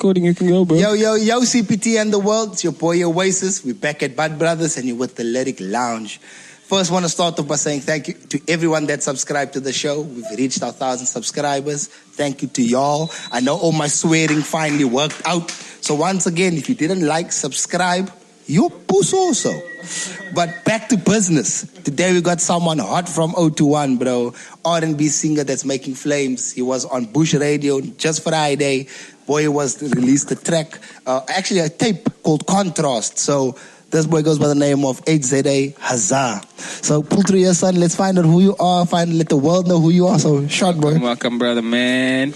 recording, you can go, bro. Yo, CPT and the world. It's your boy Oasis. We're back at Budbrothers and you're with the Lyric Lounge. First, want to start off by saying thank you to everyone that subscribed to the show. We've reached our 1,000 subscribers. Thank you to y'all. I know all my swearing finally worked out. So once again, if you didn't like, subscribe. You're puss also. But back to business. Today we got someone hot from 021, bro. R&B singer that's making flames. He was on Bush Radio just Friday. Boy was released a track, actually a tape called Contrast. So this boy goes by the name of HZA Hazza. So pull through your son. Let's find out who you are. Let the world know who you are. So short, boy. Welcome, brother, man.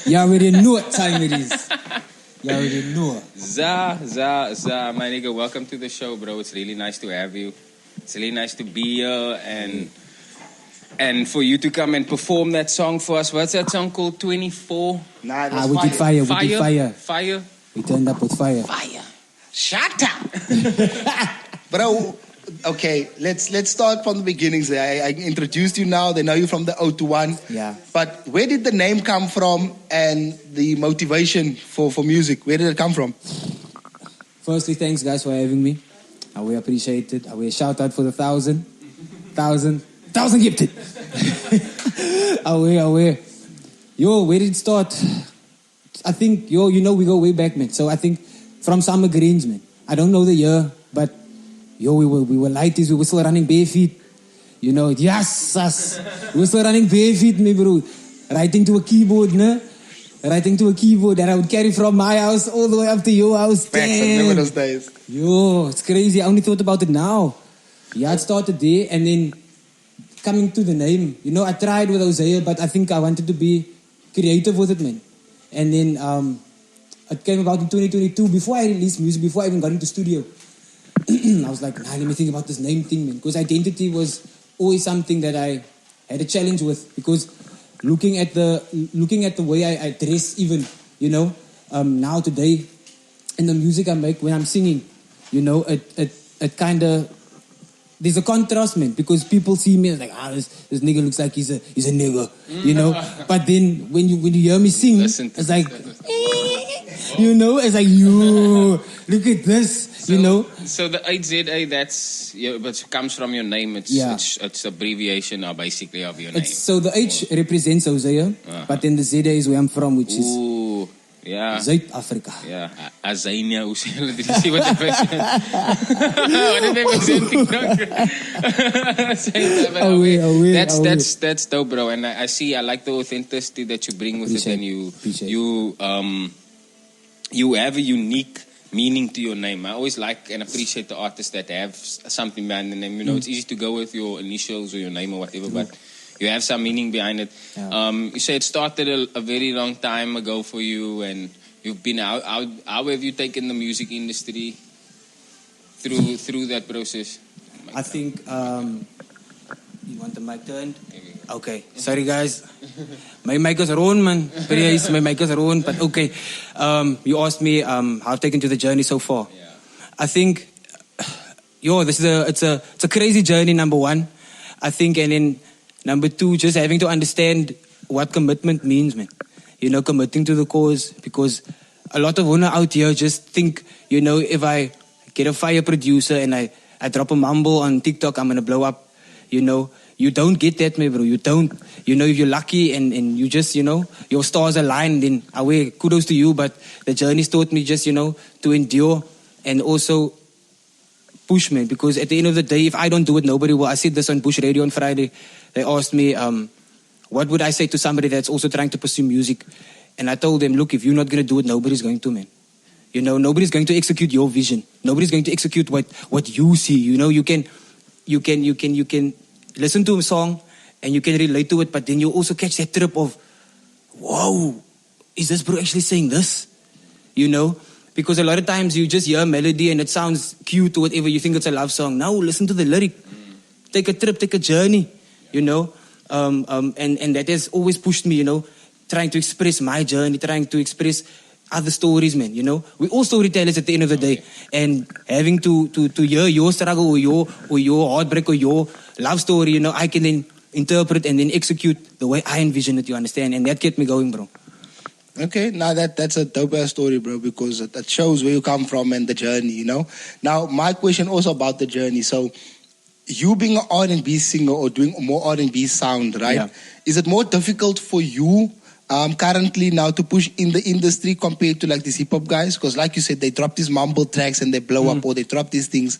You already know what time it is. You already know. Za, my nigga, welcome to the show, bro. It's really nice to have you. It's really nice to be here and for you to come and perform that song for us. What's that song called? 24? Nah, we did fire. Fire? We did fire. Fire? We turned up with fire. Fire. Shut up. Bro, okay, let's start from the beginnings. I introduced you now. They know you from the 021. Yeah. But where did the name come from and the motivation for music? Where did it come from? Firstly, thanks guys for having me. We appreciate it. We shout out for the 1,000 gifted. Away. Yo, where did it start? I think, we go way back, man. So I think from Summer Greens, man. I don't know the year, but we were lighties. We were still running bare feet. Yes, us. We were still running bare feet, me bro. Writing to a keyboard, ne? Writing to a keyboard that I would carry from my house all the way up to your house. Facts, I remember those days. Yo, it's crazy. I only thought about it now. Yeah, it started there, and then coming to the name. I tried with Hosea, but I think I wanted to be creative with it, man. And then it came about in 2022, before I released music, before I even got into studio. I was like, let me think about this name thing, man. Because identity was always something that I had a challenge with. Because looking at the way I dress, even, now today, in the music I make when I'm singing, it kind of, there's a contrast, man. Because people see me as like, this nigga looks like he's a nigga, But then when you hear me sing, it's like, it's like, yo, look at this. So the HZA, that's but it comes from your name. It's abbreviation, basically, of your name. So the H represents Hosea, but then the ZA is where I'm from, which is South Africa. Yeah, Azania. Did you see what they mentioned? That's dope, bro. And I like the authenticity that you bring with it, and you have a unique meaning to your name. I always like and appreciate the artists that have something behind the name. It's easy to go with your initials or your name or whatever, but you have some meaning behind it. Yeah. You say it started a very long time ago for you, and you've been out. How have you taken the music industry through that process? I think you want the mic turned? Okay, sorry guys. My mic is on, man. Please, my mic is on, but okay. You asked me how I've taken to the journey so far. Yeah. I think, it's a crazy journey, number one. I think, and then number two, just having to understand what commitment means, man. Committing to the cause, because a lot of women out here just think, if I get a fire producer and I drop a mumble on TikTok, I'm gonna blow up. You don't get that, bro. You don't. If you're lucky and you just, your stars align, then kudos to you. But the journey's taught me just, to endure and also push, man. Because at the end of the day, if I don't do it, nobody will. I said this on Bush Radio on Friday. They asked me, what would I say to somebody that's also trying to pursue music? And I told them, look, if you're not going to do it, nobody's going to, man. Nobody's going to execute your vision. Nobody's going to execute what you see. You can listen to a song and you can relate to it, but then you also catch that trip of, whoa, is this bro actually saying this? Because a lot of times you just hear a melody and it sounds cute or whatever, you think it's a love song. Now listen to the lyric. Take a trip, take a journey, and that has always pushed me, trying to express my journey, trying to express other stories, man. We all storytellers at the end of the day, and having to hear your struggle or your heartbreak or your love story, I can then interpret and then execute the way I envision it, you understand? And that kept me going, bro. Okay, now that's a dope ass story, bro, because that shows where you come from and the journey, you know. Now, my question also about the journey. So, you being an R&B singer or doing more R&B sound, right? Yeah. Is it more difficult for you currently now to push in the industry compared to like these hip hop guys? Because like you said, they drop these mumble tracks and they blow up, or they drop these things.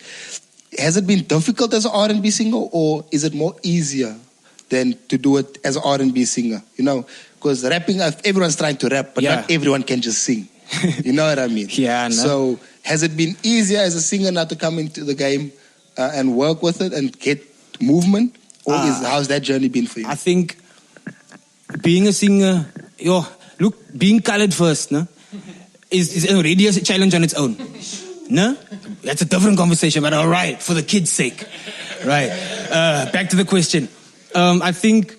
Has it been difficult as an R&B singer, or is it more easier than to do it as an R&B singer? You know, because rapping, everyone's trying to rap, but not everyone can just sing. You know what I mean? Yeah, I know. So has it been easier as a singer now to come into the game and work with it and get movement? Or how's that journey been for you? I think being a singer, being colored first, no, is already a challenge on its own. No? That's a different conversation, but all right, for the kids' sake. Right. Back to the question. I think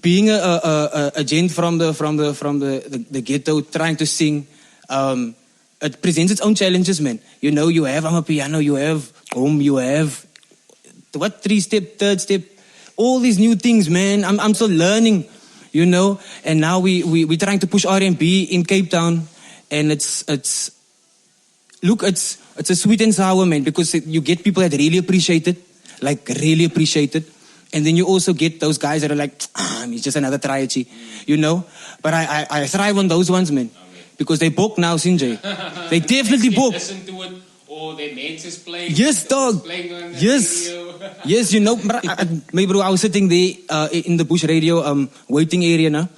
being a gent from the ghetto trying to sing, it presents its own challenges, man. You know, you have amapiano, you have home, you have 3-step, third step, all these new things, man. I'm still learning, you know. And now we're trying to push R&B in CapeTown, and it's a sweet and sour, man, because you get people that really appreciate it, and then you also get those guys that are like, he's just another triachi, you know. But I thrive on those ones, man, because they book now, Sinjay. They definitely book. Listen to it, or their mates is playing. Yes, dog. Playing on the Yes. radio. Yes, you know, bro, I was sitting there in the Bush Radio waiting area now,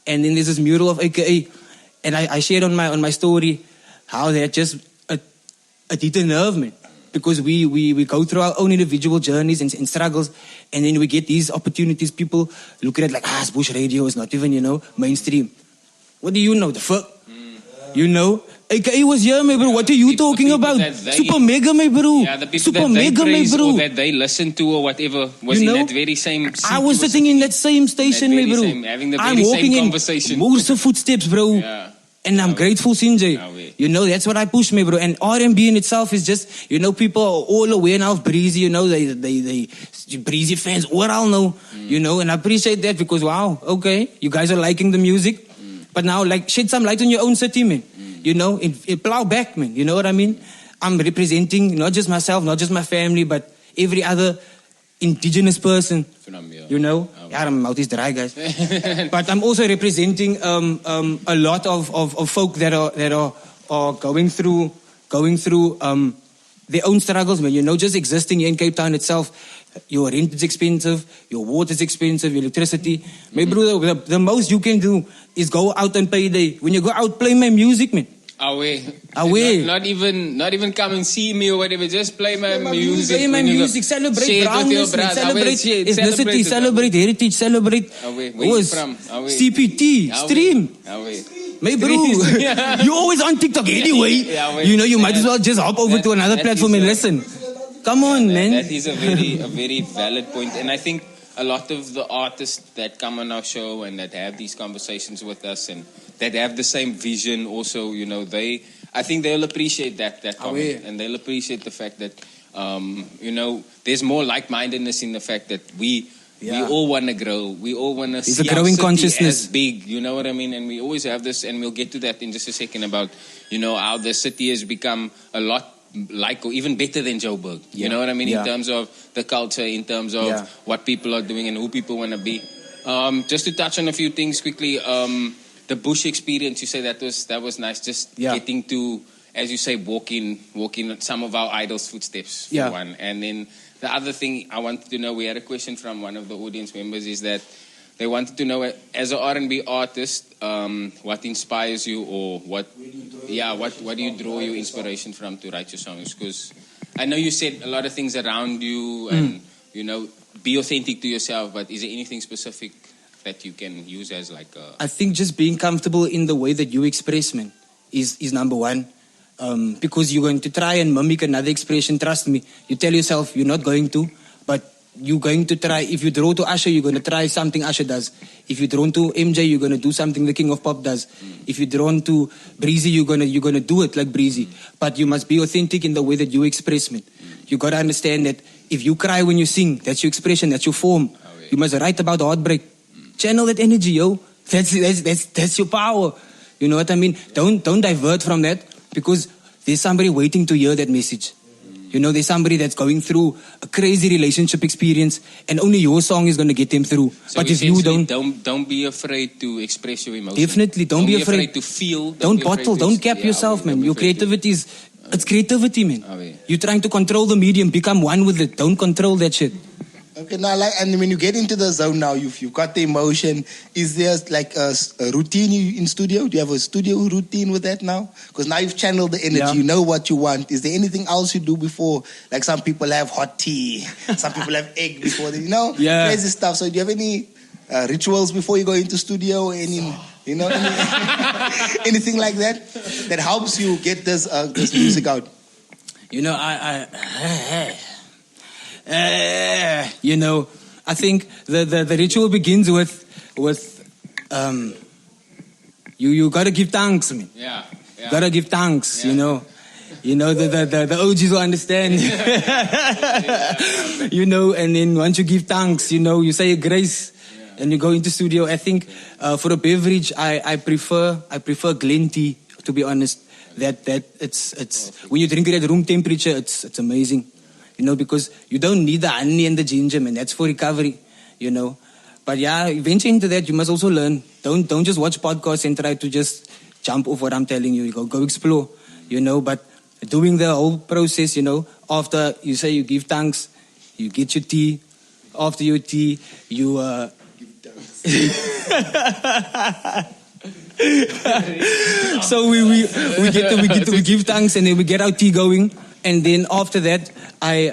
and then there's this mural of AKA, and I shared on my story how they're just a detailed nerve, man. Because we go through our own individual journeys and struggles, and then we get these opportunities. People look at it like, it's Bush Radio, it's not even, you know, mainstream. What do you know? The fuck? You know? AKA was here, my bro. What are you talking about? Super mega, my bro. Yeah, the people Super that they mega, praise my bro. or that they listen to or whatever was You know? in that very same seat. I was sitting in that same station, my very bro. same- having the I'm very same walking in conversation. most of footsteps, bro. Yeah. And I'm grateful, Sinjay. Yeah, we- You know, that's what I push, me, bro. And R&B in itself is just, you know, people are all aware now of Breezy, you know, they Breezy fans, what I'll know, you know, and I appreciate that because, wow, okay, you guys are liking the music. But now, like, shed some light on your own city, man. You know, it plow back, man. You know what I mean? I'm representing not just myself, not just my family, but every other indigenous person. You know? Yeah, my mouth is dry, guys. But I'm also representing a lot of folk that are going through their own struggles, man. You know, just existing here in CapeTown itself. Your rent is expensive, your water is expensive, your electricity. My brother, the most you can do is go out on payday. When you go out, play my music, man. Away. Away. Not even come and see me or whatever. Just play my music. Play my music. Celebrate brownness, celebrate ethnicity, celebrate heritage, celebrate. Away. Where you from? Away. CPT, stream. Away. My bro, you're always on TikTok anyway. You know, you might as well just hop over to another platform and listen. Come on, man. That is a very valid point. And I think a lot of the artists that come on our show and that have these conversations with us and that have the same vision also, you know, I think they'll appreciate that comment. And they'll appreciate the fact that, you know, there's more like-mindedness in the fact that we all want to grow. We all want to see a growing consciousness as big. You know what I mean? And we always have this, and we'll get to that in just a second about, you know, how the city has become a lot like or even better than Joburg. You know what I mean? In terms of the culture, in terms of what people are doing and who people want to be. Just to touch on a few things quickly, the bush experience, you say that was nice. Just getting to, as you say, walking some of our idols' footsteps for one. And then the other thing I wanted to know, we had a question from one of the audience members, is that they wanted to know, as an R&B artist, what inspires you, or what do you draw your inspiration from to write your songs? Because I know you said a lot of things around you, and you know, be authentic to yourself. But is there anything specific that you can use as like a... I think just being comfortable in the way that you express, man, is number one. Because you're going to try and mimic another expression, trust me. You tell yourself you're not going to, but you're going to try. If you draw to Usher, you're going to try something Usher does. If you're drawn to MJ, you're going to do something the King of Pop does. If you're drawn to Breezy, you're going to do it like Breezy. But you must be authentic in the way that you express, man. You got to understand that if you cry when you sing, that's your expression, that's your form. You must write about heartbreak. Channel that energy, yo. That's your power. You know what I mean? Don't divert from that, because there's somebody waiting to hear that message. You know, there's somebody that's going through a crazy relationship experience, and only your song is going to get them through. So but if you don't be afraid to express your emotions. Definitely, don't be afraid to feel. Don't bottle, don't cap yourself, man. Your creativity it's creativity, man. You're trying to control the medium, become one with it. Don't control that shit. Okay, now, and when you get into the zone now, you've got the emotion. Is there like a routine in studio? Do you have a studio routine with that now? Because now you've channeled the energy, Yeah. you know what you want. Is there anything else you do before? Like some people have hot tea, some people have egg before they, Yeah. crazy stuff. So do you have any rituals before you go into studio? Anything like that helps you get this music out? You know, I think the ritual begins with you gotta give thanks, man. Yeah. Gotta give thanks, Yeah. the OGs will understand. And then once you give thanks, you say a grace and you go into studio. I think for a beverage, I prefer Glen tea, to be honest. That it's when you drink it at room temperature, it's amazing. Because you don't need the honey and the ginger, man. That's for recovery, But yeah, venturing into that, you must also learn. Don't just watch podcasts and try to just jump off what I'm telling you. Go explore, But doing the whole process, after you say you give thanks, you get your tea. After your tea, you So we give thanks, and then we get our tea going. And then after that, I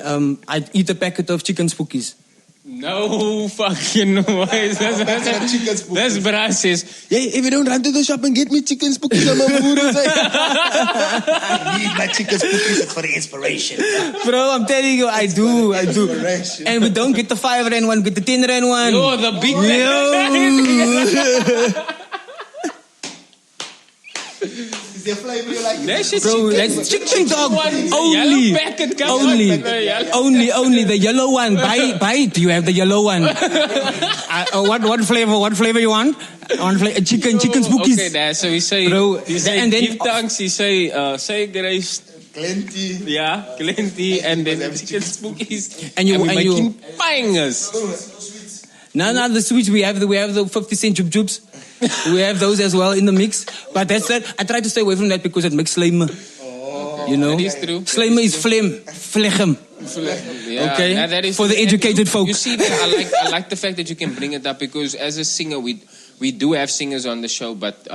eat a packet of chicken spookies. No fucking way. That's brasses. Hey, if you don't run to the shop and get me chicken spookies, I'm a boer. I need my chicken spookies for the inspiration. Bro, I'm telling you, I do. And we don't get the 5 rand one, get the 10 rand one. Oh, the big Is there flavor you like? Bro, that's chicken dog. Yellow packet comes Only the yellow one. Buy it. You have the yellow one. What flavor you want? Chicken spookies. Okay, there. So we say, Bro, and then give thanks. He say grace. Plenty. Yeah, plenty, and then chicken spookies. And you making bangers. No, the sweets we have the 50-cent jubs. We have those as well in the mix. But that's that. I try to stay away from that because it makes slijmer. That is true. Slijmer is phlegm. Yeah, Okay, that is for the educated folk. You see, I like the fact that you can bring it up, because as a singer, we do have singers on the show, but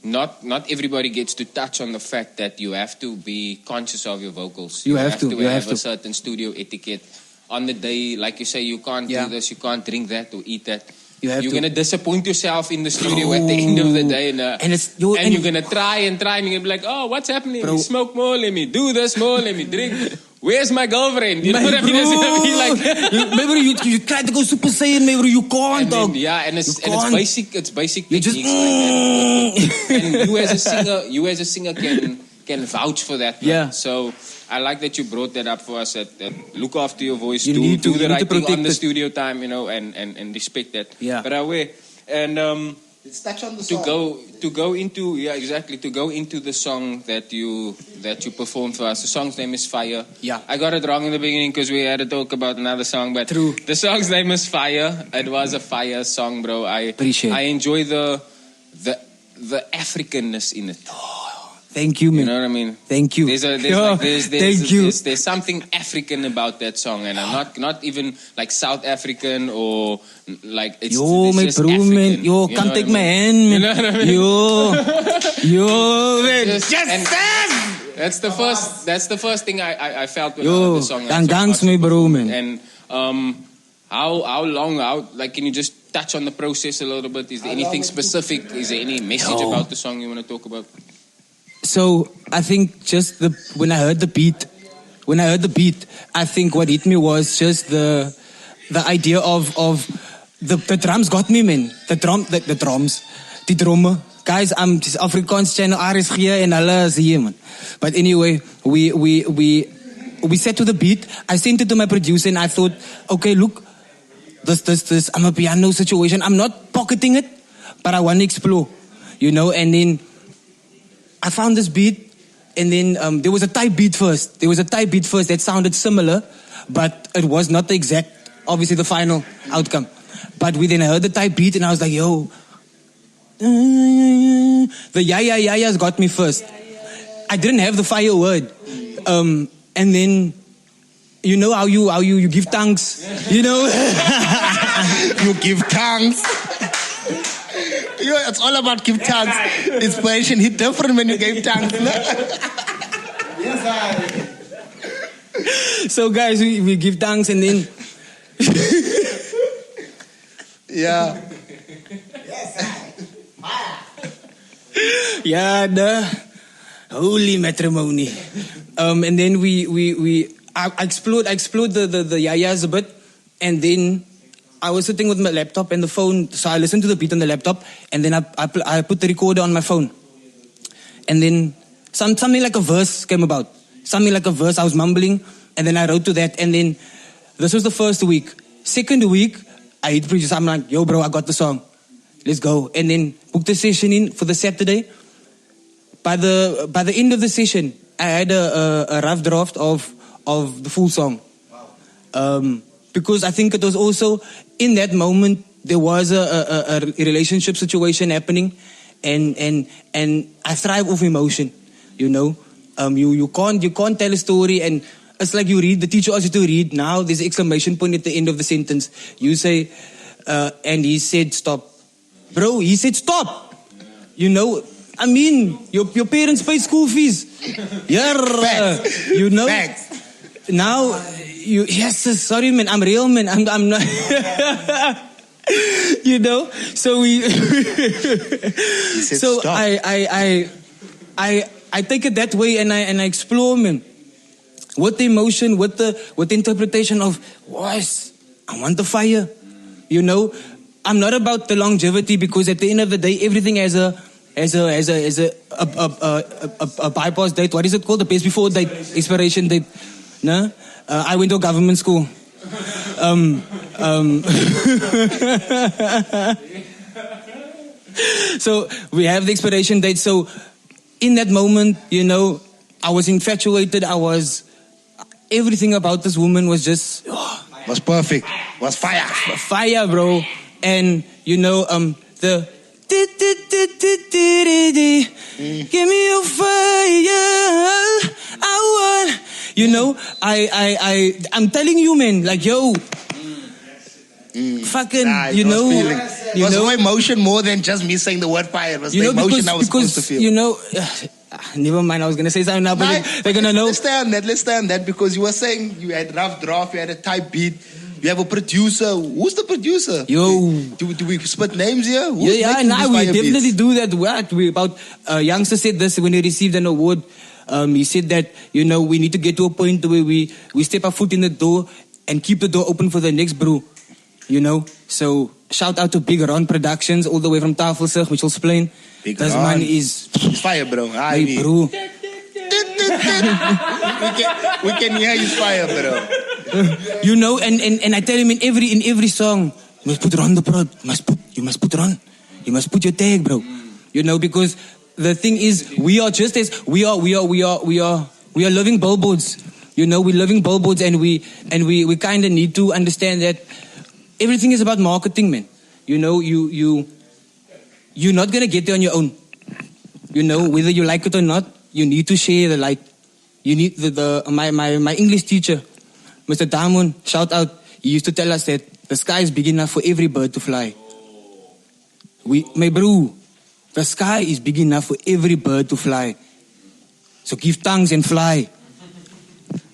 not everybody gets to touch on the fact that you have to be conscious of your vocals. You have to have a certain studio etiquette. On the day, like you say, you can't do this, you can't drink that or eat that. You're going to disappoint yourself in the studio at the end of the day. And you're going to try and you're going to be like, oh, what's happening? Let me smoke more, let me do this more, let me drink. Where's my girlfriend? You know what I mean? It's going to be like... Maybe you try to go Super Saiyan, maybe you can't, dog. It's basic You techniques just... like that. And you as a singer can vouch for that. Man. Yeah. So I like that you brought that up for us. That look after your voice, You do need the right thing on the it. studio time, and respect that. Yeah. But Let's touch on the song. to go into the song that you performed for us. The song's name is FIYAH. Yeah. I got it wrong in the beginning because we had to talk about another song, but True. The song's name is FIYAH. It was a FIYAH song, bro. I enjoy the Africanness in it. Thank you, man. You know what I mean? Thank you. There's something African about that song, and I'm not even like South African or like it's my just bro, African. man. You Come know take what my I mean? hand, man. You know what I mean? Man. That's the first thing I felt when I heard the song. Thanks, my bro, man. And how long? Can you just touch on the process a little bit? Is there anything specific? Is there any message about the song you want to talk about? So I think just when I heard the beat, I think what hit me was just the idea of the drums got me, man. The drums, die drummer. Guys, I'm this Afrikaans channel RSG en hulle is hier, man. But anyway, we set to the beat. I sent it to my producer and I thought, okay, look, this I'm a piano situation. I'm not pocketing it, but I want to explore, you know. And then I found this beat, and then there was a type beat first. That sounded similar, but it was not the exact, obviously the final outcome. But we then heard the type beat, and I was like, yo, the yeah got me first. I didn't have the fire word, and then you know how you give thanks, you know. You give thanks. You know, it's all about give thanks. Inspiration hit different when you gave thanks. No? So guys, we give thanks, and then yeah. Yeah, the holy matrimony. And then I explored the yayas a bit, and then I was sitting with my laptop and the phone, so I listened to the beat on the laptop, and then I put the recorder on my phone, and then something like a verse came about. Something like a verse, I was mumbling, and then I wrote to that, and then this was the first week. Second week, I hit producer. I'm like, yo, bro, I got the song. Let's go. And then booked the session in for the Saturday. By the end of the session, I had a rough draft of the full song. Because I think it was also, in that moment, there was a relationship situation happening, and I thrive off emotion, you know. You can't tell a story, and it's like you read, the teacher asks you to read. Now there's an exclamation point at the end of the sentence. You say, and he said stop. Bro, he said stop. You know, I mean, your parents pay school fees. Yeah, Facts. you know. Facts. Now, yes, sorry man, I'm real man. I'm not. You know, so we. So stop. I take it that way, and I explore, man, with the emotion, with the interpretation of voice. I want the fire, you know. I'm not about the longevity, because at the end of the day, everything has a bypass date. What is it called? The best before date, expiration date. No, I went to a government school. So we have the expiration date. So in that moment, you know, I was infatuated. Everything about this woman was just Was perfect. Was fire. Fire, bro. And you know, the give me your fire. I want, you know, I'm telling you, man, like, yo, fucking, you know, it was no emotion more than just me saying the word fire. It was the emotion I was supposed to feel. You know, never mind, I was going to say something now, but they're going to know. Let's stay on that because you were saying you had rough draft, you had a type beat, you have a producer. Who's the producer? Yo. Do we split names here? We definitely do that. What? Youngster said this when he received an award. He said that, you know, we need to get to a point where we step our foot in the door and keep the door open for the next brew. You know? So, shout out to Big Ron Productions, all the way from Tafelsig, Mitchell's Plain. Big This Ron. man is... It's fire, bro. Hey, bro. we can hear his fire, bro. You know, and I tell him in every song, you must put on the prod. You must put on. You must put your tag, bro. You know, because the thing is, we are living billboards. You know, we're living billboards, and we kind of need to understand that everything is about marketing, man. You know, you're not gonna get there on your own. You know, whether you like it or not, you need to share the light. You need my English teacher, Mr. Damon, shout out. He used to tell us that the sky is big enough for every bird to fly. My bro, the sky is big enough for every bird to fly. So give thanks and fly.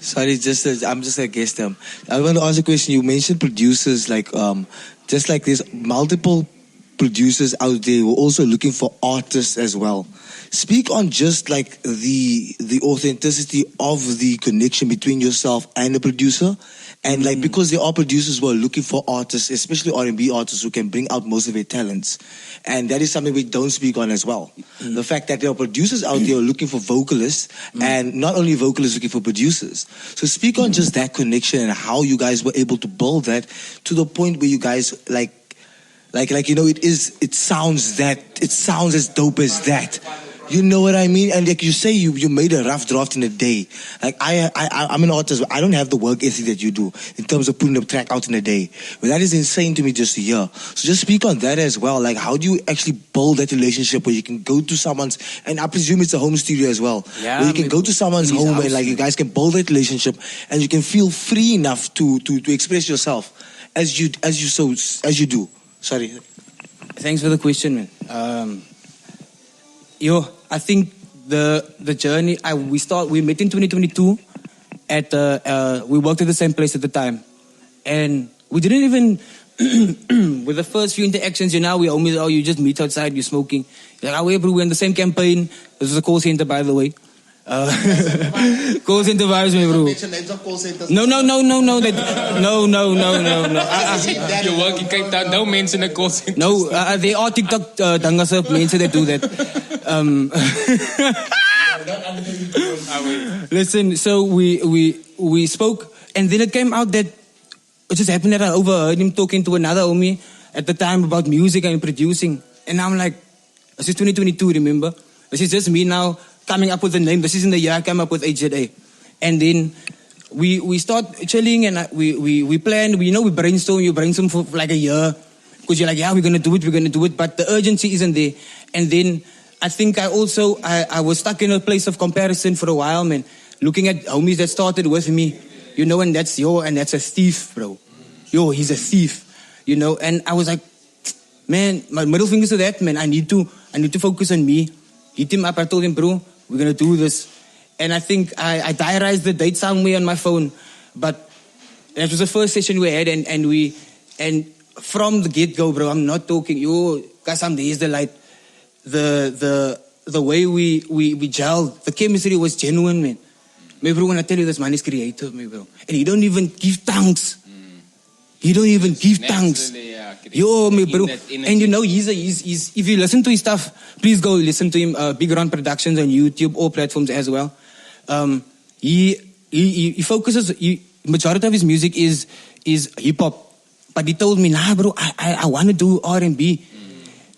Sorry, I'm just a guest. I want to ask a question. You mentioned producers, like just like there's multiple producers out there who are also looking for artists as well. Speak on just like the authenticity of the connection between yourself and the producer, And like, because there are producers who are looking for artists, especially R&B artists who can bring out most of their talents. And that is something we don't speak on as well. The fact that there are producers out there who are looking for vocalists, and not only vocalists looking for producers. So speak on just that connection and how you guys were able to build that to the point where you guys like, you know, it sounds as dope as that. You know what I mean? And like you say, you made a rough draft in a day. Like I'm an artist. I don't have the work ethic that you do in terms of putting a track out in a day. But that is insane to me just to hear. So just speak on that as well. Like, how do you actually build that relationship where you can go to someone's, and I presume it's a home studio as well, where you can go to someone's home and like you guys can build that relationship and you can feel free enough to express yourself as you do. Sorry. Thanks for the question, man. I think the journey, we met in 2022 we worked at the same place at the time. And we didn't even, with the first few interactions, you know, we always, you just meet outside, you're smoking. You're like, bro, we're in the same campaign. This is a call center, by the way. Call center vibes, me, bro. No. You work in CapeTown, no mention a call center. No, they are TikTok dangas mensen that do that. Listen, so we spoke, and then it came out that it just happened that I overheard him talking to another homie at the time about music and producing. And I'm like, this is 2022, remember? This is just me now coming up with a name. This is in the year I came up with HZA. And then we start chilling and we plan, we brainstorm. You brainstorm for like a year because you're like, yeah, we're going to do it. But the urgency isn't there. And then I think I was stuck in a place of comparison for a while, man. Looking at homies that started with me, and that's a thief, bro. He's a thief, And I was like, man, my middle fingers to that, man. I need to focus on me. Hit him up. I told him, bro, we're gonna do this. And I think I diarized the date somewhere on my phone. But that was the first session we had, and from the get-go, bro, I'm not talking, guys, there's the light. The way we gelled, the chemistry was genuine, man. My bro, when I tell you this man is creative, my bro. And he don't even give thanks. He don't even give thanks. My bro. And he's if you listen to his stuff, please go listen to him. Big Ron Productions on YouTube, all platforms as well. He focuses, majority of his music is hip hop. But he told me, nah bro, I want to do R&B.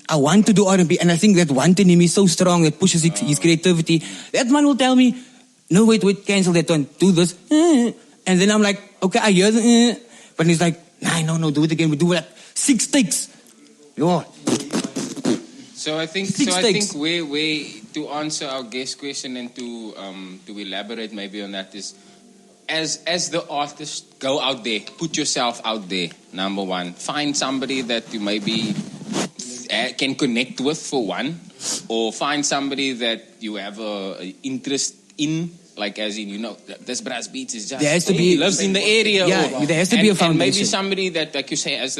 I want to do R&B, and I think that one in him is so strong that pushes his creativity. That man will tell me, no, wait, cancel that one, do this. And then I'm like, okay, I hear the but he's like, nah, no, do it again. We do like 6 takes. So I think where to answer our guest question and to elaborate maybe on that is, as the artist, go out there, put yourself out there. Number one, find somebody that you maybe can connect with for one, or find somebody that you have a interest in, like as in, this brass beats is just, there has to be, he lives in the area. Yeah, there has to be a foundation. And maybe somebody that, like you say, has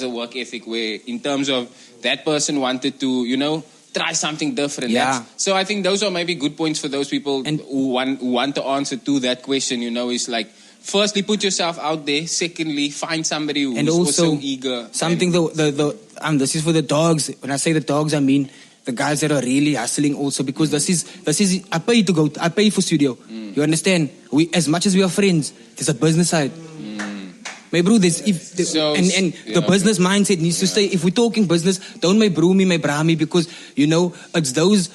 a work ethic where in terms of that person wanted to, try something different. Yeah. So I think those are maybe good points for those people who want to answer to that question, is like, firstly, put yourself out there. Secondly, find somebody who's and also eager. Something this is for the dogs. When I say the dogs, I mean the guys that are really hustling also, because this is I pay to go. I pay for studio. You understand? We, as much as we are friends, there's a business side. My bro, the business mindset needs to stay. If we're talking business, don't my bro me, my bra me, because it's those.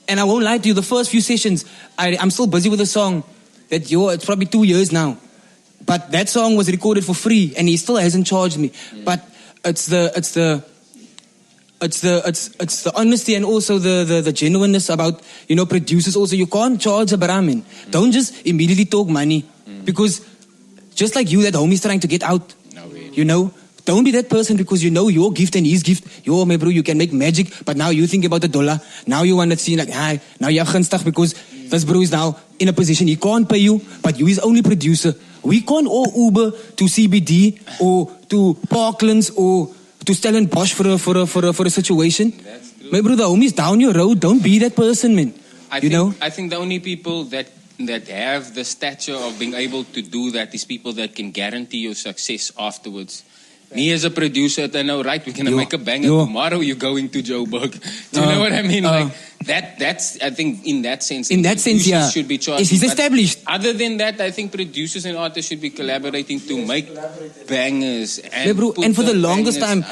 And I won't lie to you, the first few sessions, I'm still busy with a song that it's probably 2 years now. But that song was recorded for free, and he still hasn't charged me. But it's the honesty and also the genuineness about producers. Also, you can't charge a Brahmin. Don't just immediately talk money, because just like you, that homie's trying to get out. Don't be that person, because your gift and his gift. My bro, you can make magic, but now you think about the dollar. Now you want to see like, hi, now you have gunstig because this bro is now in a position he can't pay you, but you is only producer. We can't all Uber to CBD or to Parklands or to Stellenbosch for a situation. My bro, the homie's down your road. Don't be that person, man. I think the only people that that have the stature of being able to do that is people that can guarantee your success afterwards. Me as a producer, I know, right, we're going to make a banger tomorrow, you're going to Joburg. Do you know what I mean? Like, that's, I think, in that sense, yeah, should be charged. He's established. Other than that, I think producers and artists should be collaborating to make bangers. And, yeah, bro, and for the longest time,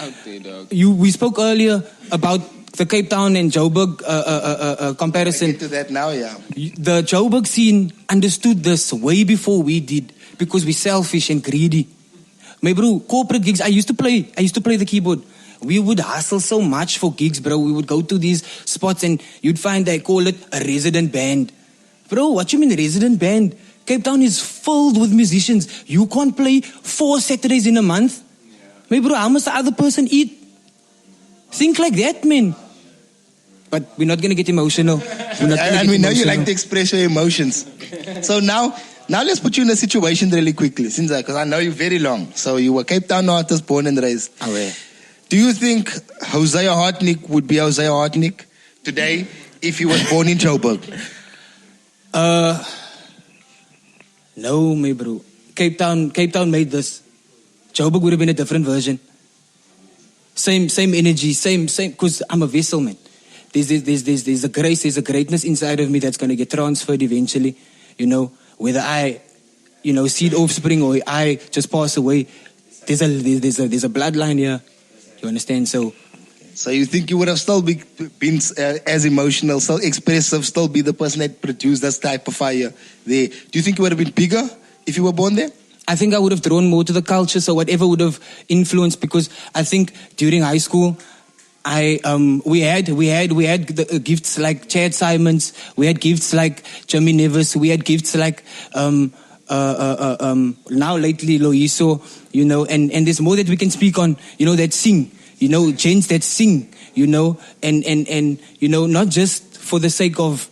we spoke earlier about the CapeTown and Joburg comparison. I get to that now, yeah. The Joburg scene understood this way before we did because we're selfish and greedy. My bro, corporate gigs, I used to play the keyboard. We would hustle so much for gigs, bro. We would go to these spots and you'd find they call it a resident band. Bro, what you mean resident band? CapeTown is filled with musicians. You can't play 4 Saturdays in a month. My bro, how must the other person eat? Think like that, man. But we're not going to get emotional. And we know you like to express your emotions. So now let's put you in a situation really quickly, because I know you very long. So you were Cape Town artist, born and raised. Do you think Hosea Hartnick would be Hosea Hartnick today if he was born in Joburg? No, my bro. Cape Town made this. Joburg would have been a different version. Same energy, same. Because I'm a vessel, man. There's a grace, there's a greatness inside of me that's going to get transferred eventually. You know, whether I, seed offspring or I just pass away, there's a bloodline here. You understand? So you think you would have still been as emotional, so expressive, still be the person that produced that type of fire there? Do you think you would have been bigger if you were born there? I think I would have drawn more to the culture, so whatever would have influenced, because I think during high school, we had the gifts like Chad Simons, we had gifts like Jimmy Nevis, we had gifts like now lately Loiso, and there's more that we can speak on, that sing, gents that sing, and not just for the sake of,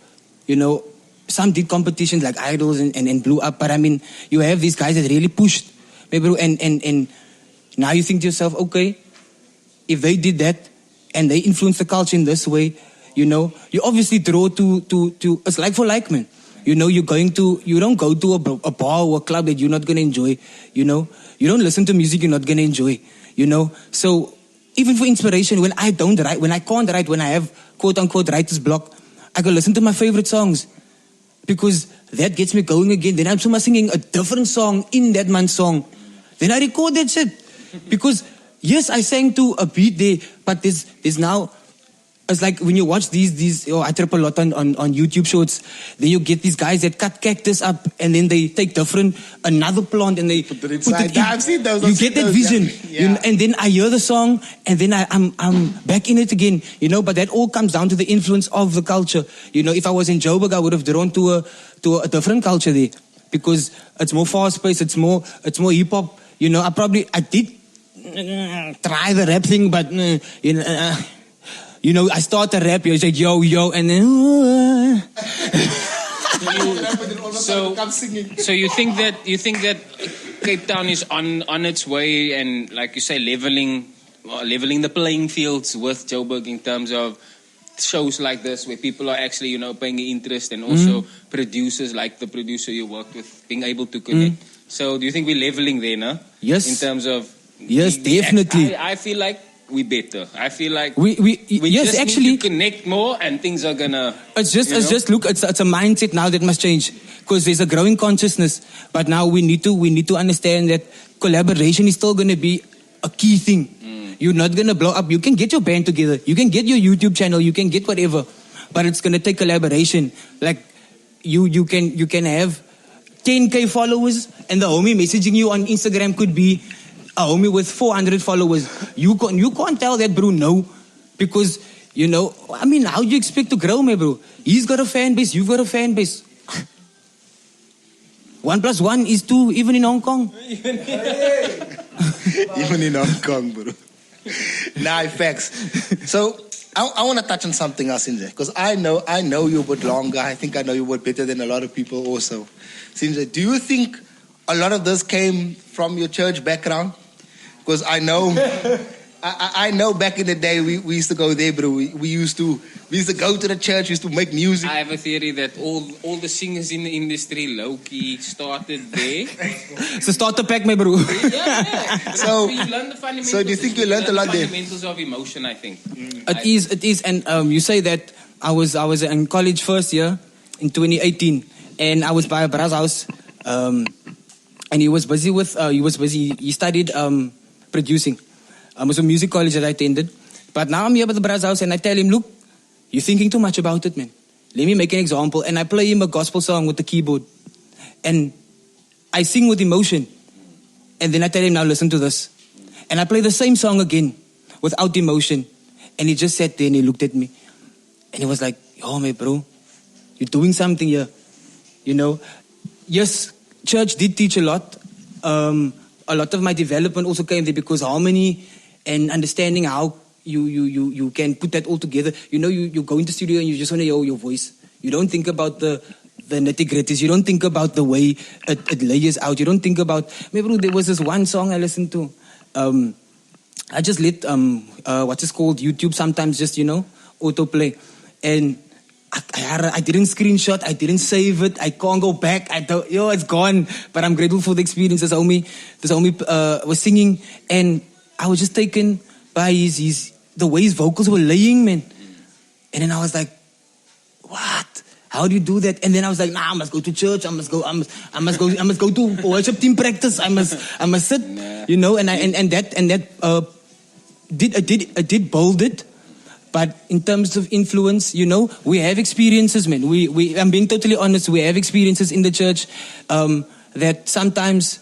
some did competitions like Idols and blew up, but I mean, you have these guys that really pushed, and now you think to yourself, okay, if they did that and they influence the culture in this way, you obviously draw to it's like for like, man. You don't go to a bar or a club that you're not going to enjoy, you don't listen to music you're not going to enjoy, So even for inspiration, when I can't write, when I have quote unquote writer's block, I go listen to my favorite songs because that gets me going again. Then I'm singing a different song in that man's song. Then I record that shit because yes, I sang to a beat there, but there's now, it's like when you watch these I trip a lot on YouTube shorts, then you get these guys that cut cactus up and then they take another plant and they put it in. I've seen those. You get that vision. Yeah. And then I hear the song and then I'm back in it again, but that all comes down to the influence of the culture. If I was in Joburg, I would have drawn to a different culture there because it's more fast-paced, it's more hip-hop. I did try the rap thing, but I start a rap, you say yo, and then so you think that Cape Town is on its way, and like you say, leveling the playing fields with Joburg in terms of shows like this where people are actually paying interest, and also producers like the producer you worked with being able to connect. So do you think we're leveling there now? Yes. In terms of definitely. I feel like we better. I feel like we yes, just actually need to connect more, and things are gonna. It's just look. It's a mindset now that must change because there's a growing consciousness. But now we need to understand that collaboration is still going to be a key thing. You're not going to blow up. You can get your band together. You can get your YouTube channel. You can get whatever, but it's going to take collaboration. Like you can have 10K followers, and the homie messaging you on Instagram could be a homie with 400 followers. You can't tell that bro no, because I mean, how do you expect to grow, my bro? He's got a fan base, you've got a fan base. 1 + 1 is 2, even in Hong Kong. Even in Hong Kong, bro. Nah, facts. So I want to touch on something else in there, because I know you a bit longer. I think I know you a bit better than a lot of people also. Sinjay, do you think a lot of this came from your church background? Because I know I know back in the day we used to go there, bro. We used to go to the church. We used to make music. I have a theory that all the singers in the industry, low-key, started there. So start to pack, my bro. Yeah. So you learn the fundamentals. So do you think you learned a lot there? Fundamentals of emotion, I think. It is, and you say that I was in college first year in 2018, and I was by a brother's house, and he was busy with he studied producing. It was a music college that I attended. But now I'm here at the brother's house and I tell him, look, you're thinking too much about it, man. Let me make an example. And I play him a gospel song with the keyboard. And I sing with emotion. And then I tell him, now listen to this. And I play the same song again without emotion. And he just sat there and he looked at me. And he was like, yo, man, bro, you're doing something here. You know, yes, church did teach a lot. A lot of my development also came there because harmony and understanding how you can put that all together. You know, you go into the studio and you just want to hear your voice. You don't think about the nitty-gritties. You don't think about the way it layers out. You don't think about... Maybe there was this one song I listened to. I just let, what's it called, YouTube sometimes just, autoplay. And I didn't screenshot. I didn't save it. I can't go back. It's gone. But I'm grateful for the experience. This homie was singing, and I was just taken by the way his vocals were laying, man. And then I was like, what? How do you do that? And then I was like, nah, I must go to church. I must go to worship team practice. I must sit, and that did build it. But in terms of influence, we have experiences, man. I'm being totally honest. We have experiences in the church that sometimes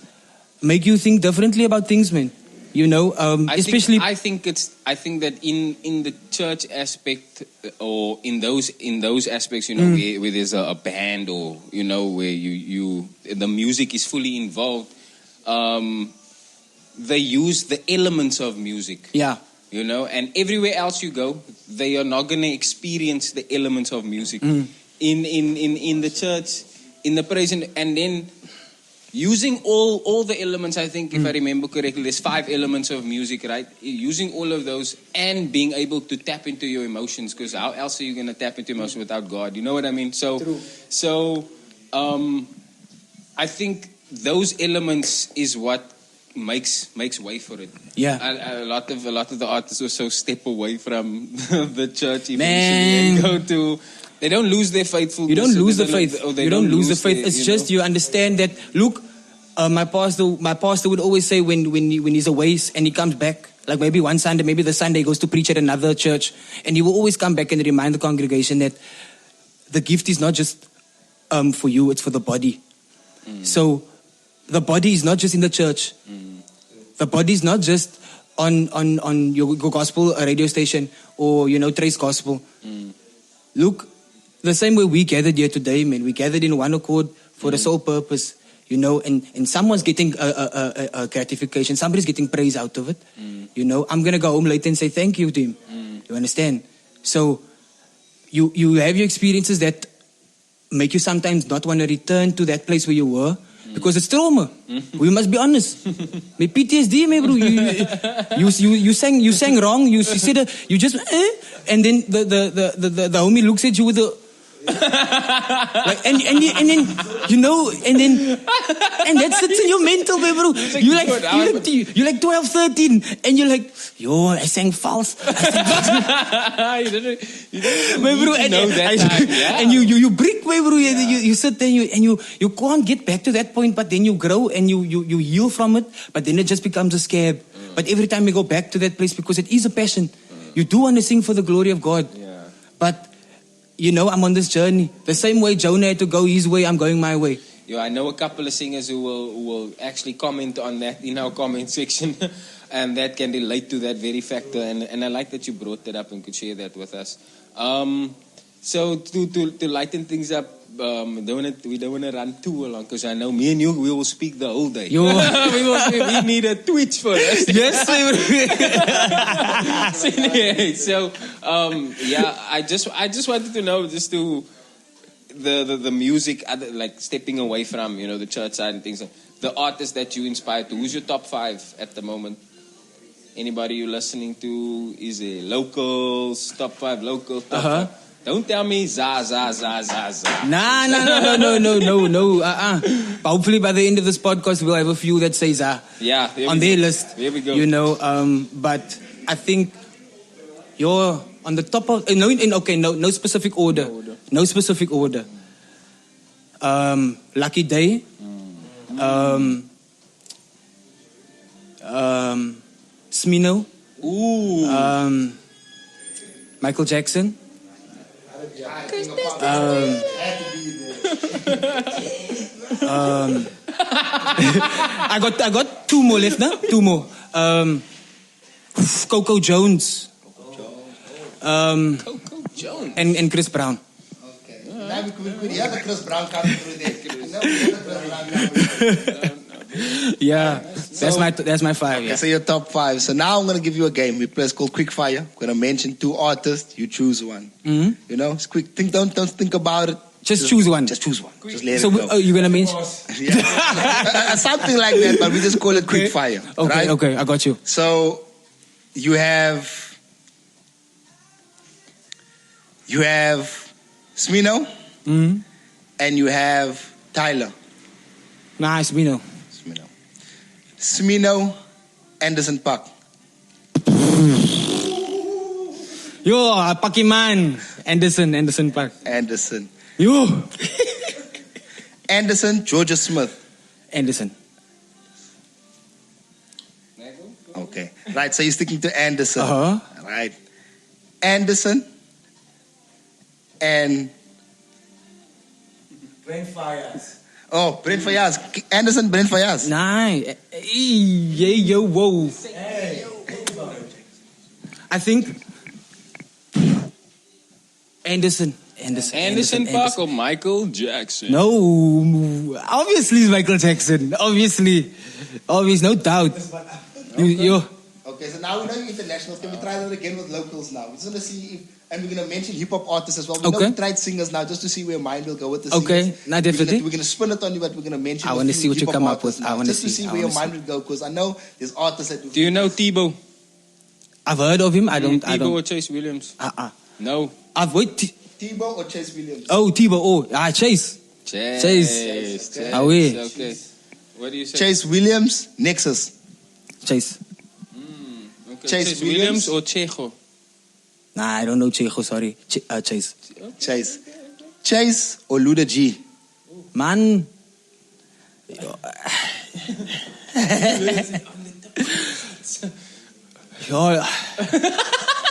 make you think differently about things, man. Especially. I think that in the church aspect, or in those aspects, where there's a band, or where the music is fully involved, they use the elements of music. Yeah. And everywhere else you go, they are not going to experience the elements of music. In the church, in the praise, and then using all the elements. I think, if I remember correctly, there's 5 elements of music, right? Using all of those and being able to tap into your emotions, because how else are you going to tap into emotions without God? You know what I mean? So I think those elements is what makes way for it. Yeah. A lot of the artists also step away from the church eventually, Man. and go to... They don't lose their faithfulness. You don't lose the faith. You don't lose the faith. It's just you understand that. Look, my pastor would always say when he's away and he comes back, like maybe one Sunday, maybe the Sunday he goes to preach at another church, and he will always come back and remind the congregation that the gift is not just for you; it's for the body. So the body is not just in the church. The body is not just on your gospel radio station or Trace Gospel. Look, the same way we gathered here today, man. We gathered in one accord for the sole purpose, and someone's getting a gratification. Somebody's getting praise out of it. I'm going to go home later and say thank you to him. You understand? So you have your experiences that make you sometimes not want to return to that place where you were. Because it's trauma. We must be honest. My PTSD, man, bro. You sang wrong. You said you just and then the homie looks at you with the like and then and that sits in your mental, man, bro. You're like 12, 13, and you're like, yo, I sang false. You didn't bro, know that time, yeah. And you break, bro. You sit there and you can't get back to that point, but then you grow and you heal from it, but then it just becomes a scab. But every time you go back to that place, because it is a passion, you do want to sing for the glory of God. Yeah. But I'm on this journey. The same way Jonah had to go his way, I'm going my way. Yeah, I know a couple of singers who will actually comment on that in our comment section, and that can relate to that very factor. And I like that you brought that up and could share that with us. So to lighten things up, we don't want to run too long, because I know me and you, we will speak the whole day. We need a Twitch for us. Yes, So I just wanted to know, just to the music, like stepping away from the church side and things, the artists that you inspire to. Who's your top 5 at the moment? anybody you're listening to is a locals, top 5 locals, top 5. Don't tell me za. Nah. No. But hopefully by the end of this podcast, we'll have a few that say za. Yeah. On their list. Here we go. You know, but I think you're on the top of... No specific order. No specific order. Lucky Day. Smino. Ooh. Michael Jackson. I got 2 more left now. 2 more. Coco Jones. Coco Jones. And Chris Brown. Okay. Now we could hear the Chris Brown coming through there. Yeah, that's my 5. Okay, Yeah. so your top 5. So now I'm gonna give you a game. We play. It's called Quick Fire. I'm gonna mention 2 artists. You choose one. Mm-hmm. You know, it's quick. Don't think about it. Just choose one. Just choose one. Just let So it go. you're gonna mention? Yeah. Something like that, but we just call it Quick Fire. Okay, right? okay, I got you. So you have Smino, and you have Tyla. Nice, Mino. Smino, Anderson Park. Yo, Pakiman. Anderson Park. Anderson. Yo. Anderson, Georgia Smith. Anderson. Okay. Right, so you're sticking to Anderson. Right. Anderson and Brent Fires. Oh, Brent FIYAH. Anderson, Brent FIYAH. Nice. Yeah, whoa. I think Anderson Park or Michael Jackson? No, obviously it's Michael Jackson. Obviously, no doubt. Okay, so now we know you're international. Can we try that again with locals now? We're just going to see if, and we're going to mention hip-hop artists as well. We know we tried singers now just to see where mind will go with the singers. Okay, not definitely. We're going to spin it on you, but we're going to mention I want to see what you come up with. I want to just to see where your mind will go, because I know there's artists that Do you know Tebow? I've heard of him. I don't. Tebow or Chase Williams? No. I've heard Tebow or Chase Williams? Oh, Tebow. Oh, Chase. Chase. Okay. What do you say? Chase Williams, Nexus. Chase. Okay. Chase Williams or Chejo? Nah, I don't know Chejo, sorry. Chase. Chase or Luda G? Man.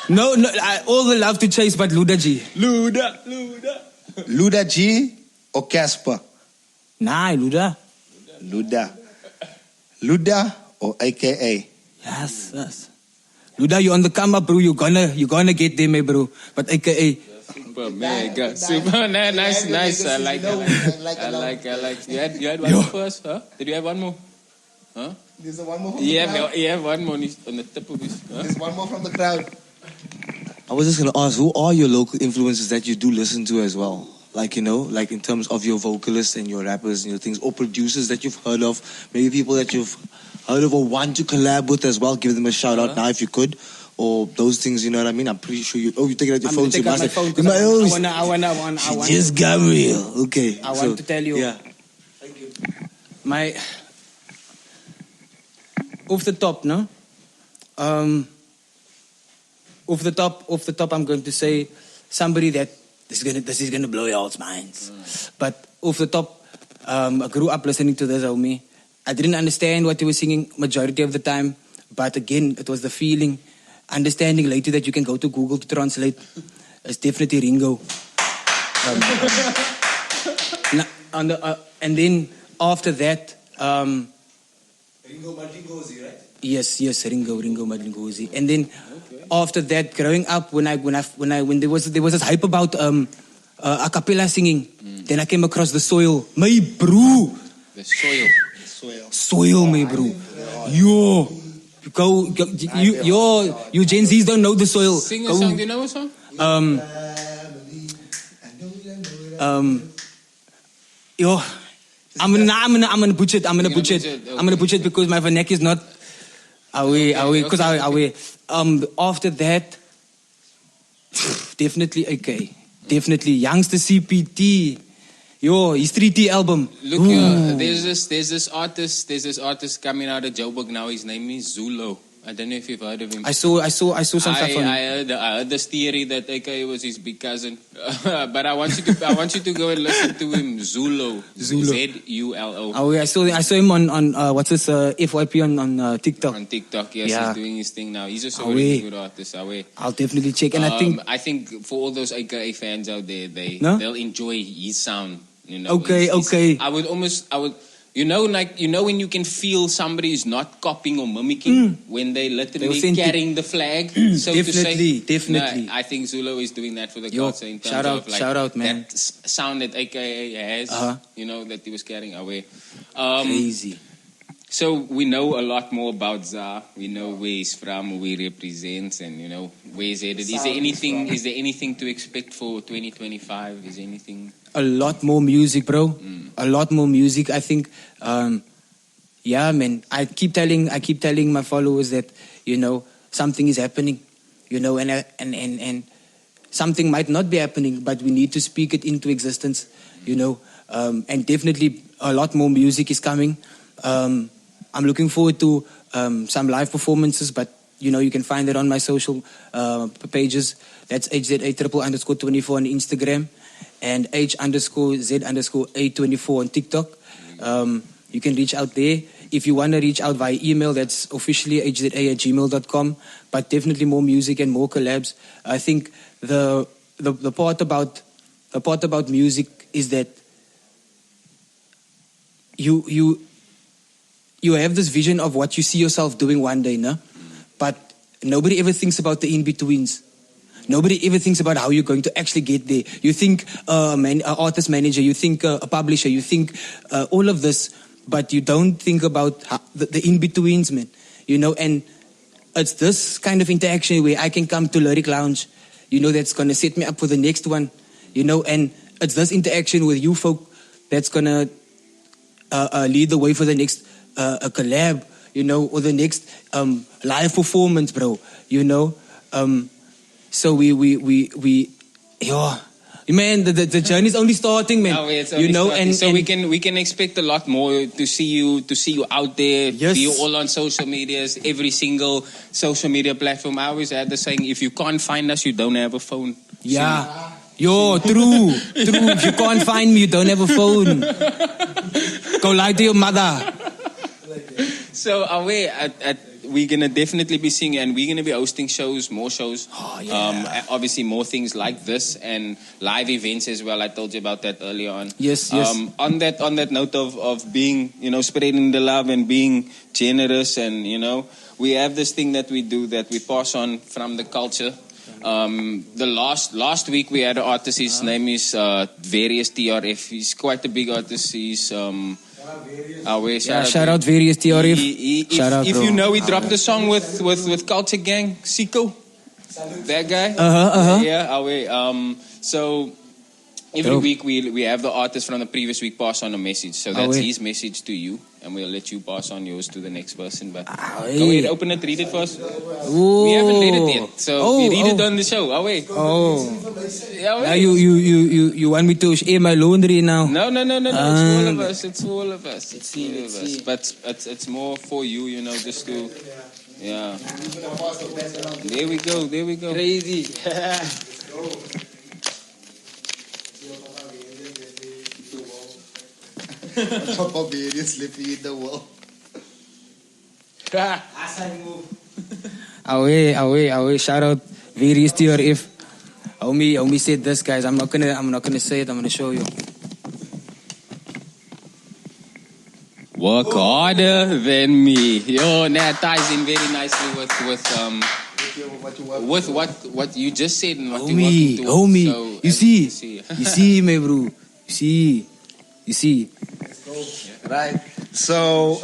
No, all the love to Chase, but Luda G. Luda G or Casper? Nah, Luda. Luda or AKA? Yes. Luda, you on the come up, bro. You gonna get there, my bro. But AKA. Super mega. Super nice. I like. You had one more for us, huh? Did you have one more? Huh? There's one more from the crowd. crowd. You have one more on the tip of his. Huh? There's one more from the crowd. I was just going to ask, who are your local influences that you do listen to as well? Like, like in terms of your vocalists and your rappers and your things, or producers that you've heard of, maybe people that you've heard of or want to collab with as well, give them a shout out now if you could, or those things, you know what I mean? I'm pretty sure you take it out your phone. Take out my phone. I want. Just got real. Okay. I want to tell you. Yeah. Thank you. My off the top, no? Off the top, I'm going to say somebody that this is gonna blow y'all's minds. But off the top, I grew up listening to this homie. I didn't understand what he was singing majority of the time, but again, it was the feeling. Understanding later that you can go to Google to translate. It's definitely Ringo. And then after that, Ringo Madingozi, right? Yes, Ringo Madingozi. And then after that, growing up, when there was this hype about a cappella singing, then I came across the Soil. My bro. The Soil. Soil, my bro. Yo. You Gen Zs don't know the Soil. Sing a song. Do you know a song? Yo. I'm gonna butcher it. I'm gonna butcher it because my vernac is not. Because after that, definitely AK. Definitely Youngster CPT. Yo, his 3T album. Look here, there's this artist coming out of Joburg now. His name is Zulo. I don't know if you've heard of him. I saw some stuff on him. I heard this theory that AK was his big cousin. But I want you to go and listen to him. Zulo. ZULO. I saw him on what's this FYP on TikTok. On TikTok, yes, he's doing his thing now. He's also a really good artist. I'll definitely check. And I think for all those AKA fans out there, they'll enjoy his sound. You know, okay. I would. When you can feel somebody is not copying or mimicking when they literally carrying the flag, so to say. Definitely. I think Zulo is doing that for the culture in terms of like shout out, man. That sound that AKA has, that he was carrying away. Crazy. So we know a lot more about Za. We know where he's from, where he represents, and where he's headed. Is there anything to expect for 2025? Is there anything? A lot more music, bro. A lot more music. I think, man. I keep telling my followers that something is happening, and something might not be happening, but we need to speak it into existence, and definitely a lot more music is coming. I'm looking forward to some live performances, but you can find it on my social pages. That's HZA_24 on Instagram and H_Z_A24 on TikTok. You can reach out there. If you want to reach out via email, that's officially hza@gmail.com. But definitely more music and more collabs. I think the part about music is that you have this vision of what you see yourself doing one day, no? But nobody ever thinks about the in-betweens. Nobody ever thinks about how you're going to actually get there. You think an artist manager, you think a publisher, you think all of this, but you don't think about the in-betweens, man. And it's this kind of interaction where I can come to Lyric Lounge, that's going to set me up for the next one, and it's this interaction with you folk that's going to lead the way for the next a collab, or the next live performance, bro. So man, the journey's only starting, man. And so we can expect a lot more to see you out there. Yes. Be all on social medias, every single social media platform. I always had the saying, if you can't find us, you don't have a phone. Yeah. True. If you can't find me, you don't have a phone. Go lie to your mother. So we're going to definitely be singing, and we're going to be hosting more shows. Oh, yeah. Obviously more things like this and live events as well. I told you about that earlier on. Yes. On that note of being, spreading the love and being generous, and, we have this thing that we do that we pass on from the culture. The last week we had an artist, his name is Various TRF. He's quite a big artist. He's shout out Various TRF. If you know, he dropped a song with Culture Gang, Siko. That guy. Yeah, so every week we have the artist from the previous week pass on a message. So that's his message to you, and we'll let you pass on yours to the next person. But go ahead, open it, read it first. Ooh. We haven't read it yet, so we read it on the show. Now you want me to air my laundry now? No. It's for all of us. It's all of us. But it's more for you, just to. Yeah. There we go. Crazy. Top of various living in the world. Away. Shout out Various TRF. Homie said this, guys. I'm not gonna say it. I'm gonna show you. Work harder than me. That ties in very nicely with what you just said and what you're working towards. Homie. So, you see, my bro. You see. Right. So,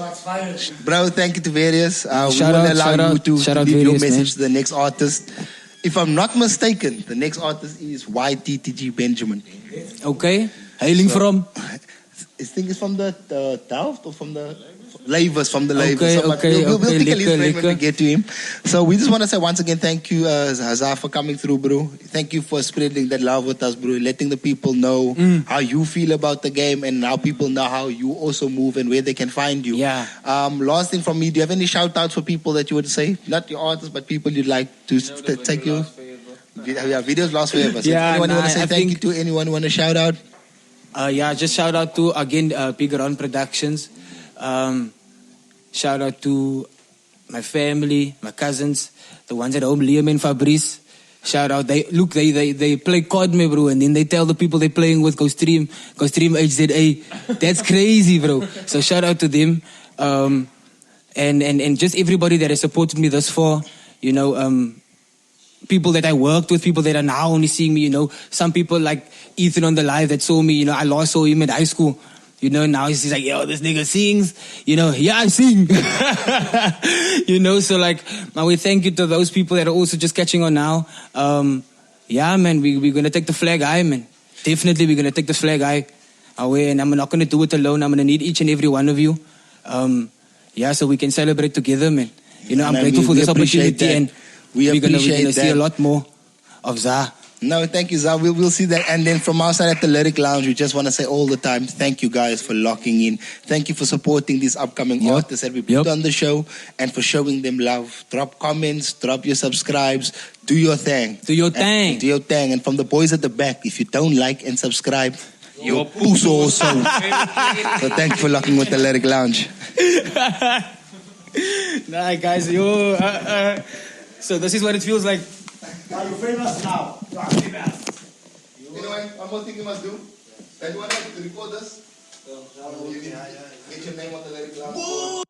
bro, thank you to Various. We will allow you to leave Various, your message to the next artist. If I'm not mistaken, the next artist is YTTG Benjamin. Okay. Hailing from? I think it's from the Delft or from the Labels from the labels. Okay, So, okay, we'll take a liquor, list when we get to him. So we just want to say once again, thank you, Hazar, for coming through, bro. Thank you for spreading that love with us, bro. Letting the people know how you feel about the game and how people know how you also move and where they can find you. Yeah. Last thing from me, do you have any shout outs for people that you would say? Not your artists, but people you'd like to take you? Yeah, videos last forever. So Yeah, anyone you want to say I thank you think- to? Anyone you want to shout out? Yeah, just shout out to, again, Figur Productions. Shout out to my family, my cousins, the ones at home, Liam and Fabrice. Shout out. They play COD, me, bro, and then they tell the people they're playing with, go stream HZA. That's crazy, bro. So shout out to them. And just everybody that has supported me thus far, you know, people that I worked with, people that are now only seeing me, you know, some people like Ethan on the live that saw me, you know, I last saw him at high school, you know, now he's like, yo, this nigga sings, you know, yeah, I sing, you know, so like, we thank you to those people that are also just catching on now. Yeah, man, we're going to take the flag high, man. Definitely we're going to take the flag high away, and I'm not going to do it alone. I'm going to need each and every one of you. Yeah, so we can celebrate together, man. You know, I'm grateful for this opportunity, and we're gonna see a lot more of Zah. No, thank you, Zah. We'll see that. And then from our side at the Lyric Lounge, we just want to say all the time, thank you guys for locking in. Thank you for supporting these upcoming artists that we put on the show and for showing them love. Drop comments, drop your subscribes, do your thing. Do your thing. Do your thing. And from the boys at the back, if you don't like and subscribe, you're pussy also. So thank you for locking with the Lyric Lounge. Nah, guys, yo. So this is what it feels like. Are you famous now? You are famous. You know one more thing you must do? Anyone like to record this? Get your name on the Lyric Lounge.